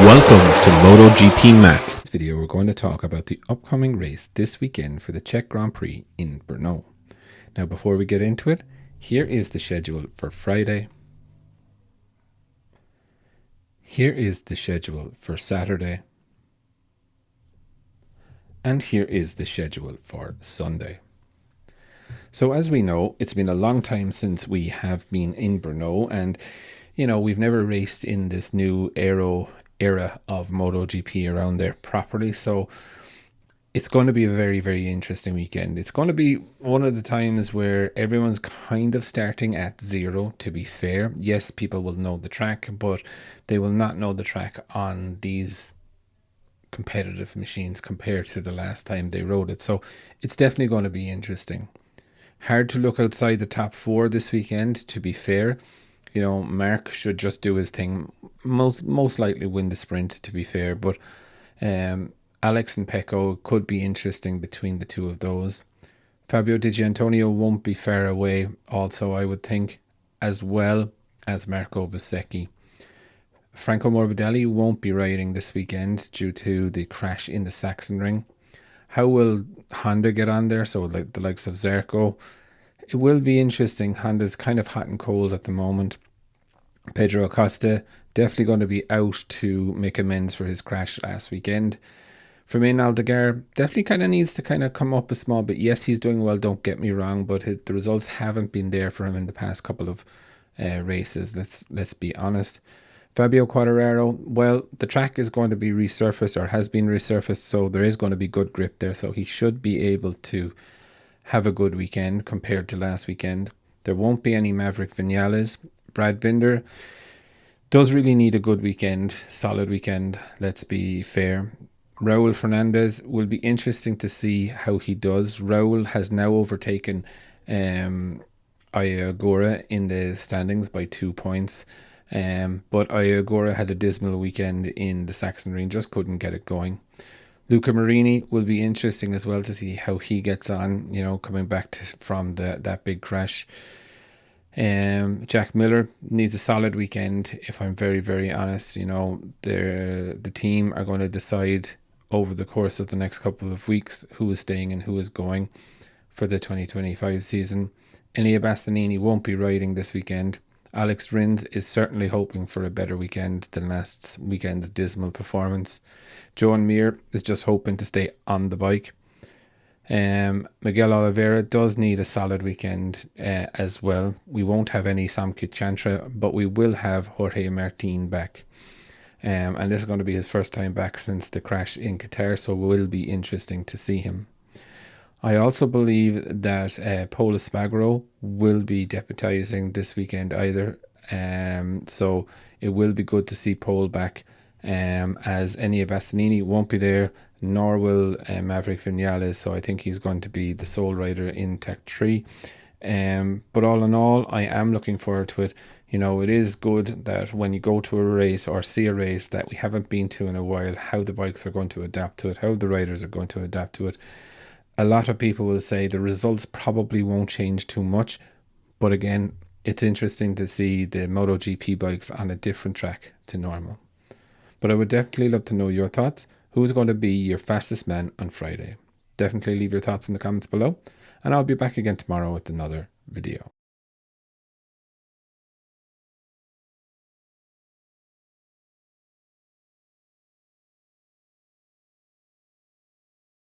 Welcome to MotoGP Mac. In this video we're going to talk about the upcoming race this weekend for the Czech Grand Prix in Brno. Now before we get into it, here is the schedule for Friday. Here is the schedule for Saturday. And here is the schedule for Sunday. So as we know, it's been a long time since we have been in Brno, and we've never raced in this new era of MotoGP around there properly, so it's going to be a very, very interesting weekend. It's going to be one of the times where everyone's kind of starting at zero, to be fair. Yes, people will know the track, but they will not know the track on these competitive machines compared to the last time they rode it, so it's definitely going to be interesting. Hard to look outside the top four this weekend, to be fair. Mark should just do his thing, most likely win the sprint, to be fair, but Alex and Pecco could be interesting between the two of those. Fabio Di Giannantonio won't be far away also, I would think, as well as Marco Bezzecchi. Franco Morbidelli won't be riding this weekend due to the crash in the Sachsenring. How will Honda get on there? So like the likes of Zarco, it will be interesting. Honda's kind of hot and cold at the moment. Pedro Acosta definitely going to be out to make amends for his crash last weekend. Fermin Aldegar definitely kind of needs to kind of come up a small bit. Yes, he's doing well, don't get me wrong, but the results haven't been there for him in the past couple of races. Let's be honest. Fabio Quartararo, well, the track is going to be resurfaced, or has been resurfaced, so there is going to be good grip there, so he should be able to have a good weekend compared to last weekend. There won't be any Maverick Vinales. Brad Binder does really need a good weekend, solid weekend, let's be fair. Raul Fernandez will be interesting to see how he does. Raul has now overtaken Ayagora in the standings by 2 points. But Ayagora had a dismal weekend in the Sachsenring, just couldn't get it going. Luca Marini will be interesting as well to see how he gets on, coming back from that big crash. Jack Miller needs a solid weekend, if I'm very, very honest. The team are going to decide over the course of the next couple of weeks who is staying and who is going for the 2025 season. Elia Bastianini won't be riding this weekend. Alex Rins is certainly hoping for a better weekend than last weekend's dismal performance. Joan Mir is just hoping to stay on the bike. Miguel Oliveira does need a solid weekend as well. We won't have any Samkit Chantra, but we will have Jorge Martin back. And this is going to be his first time back since the crash in Qatar, so it will be interesting to see him. I also believe that Pol Espargaro will be deputizing this weekend either. So it will be good to see Pol back, as Elia Bastianini won't be there, nor will Maverick Vinales. So I think he's going to be the sole rider in Tech 3. But all in all, I am looking forward to it. It is good that when you go to a race or see a race that we haven't been to in a while, how the bikes are going to adapt to it, how the riders are going to adapt to it. A lot of people will say the results probably won't change too much, but again, it's interesting to see the MotoGP bikes on a different track to normal. But I would definitely love to know your thoughts. Who's going to be your fastest man on Friday? Definitely leave your thoughts in the comments below, and I'll be back again tomorrow with another video.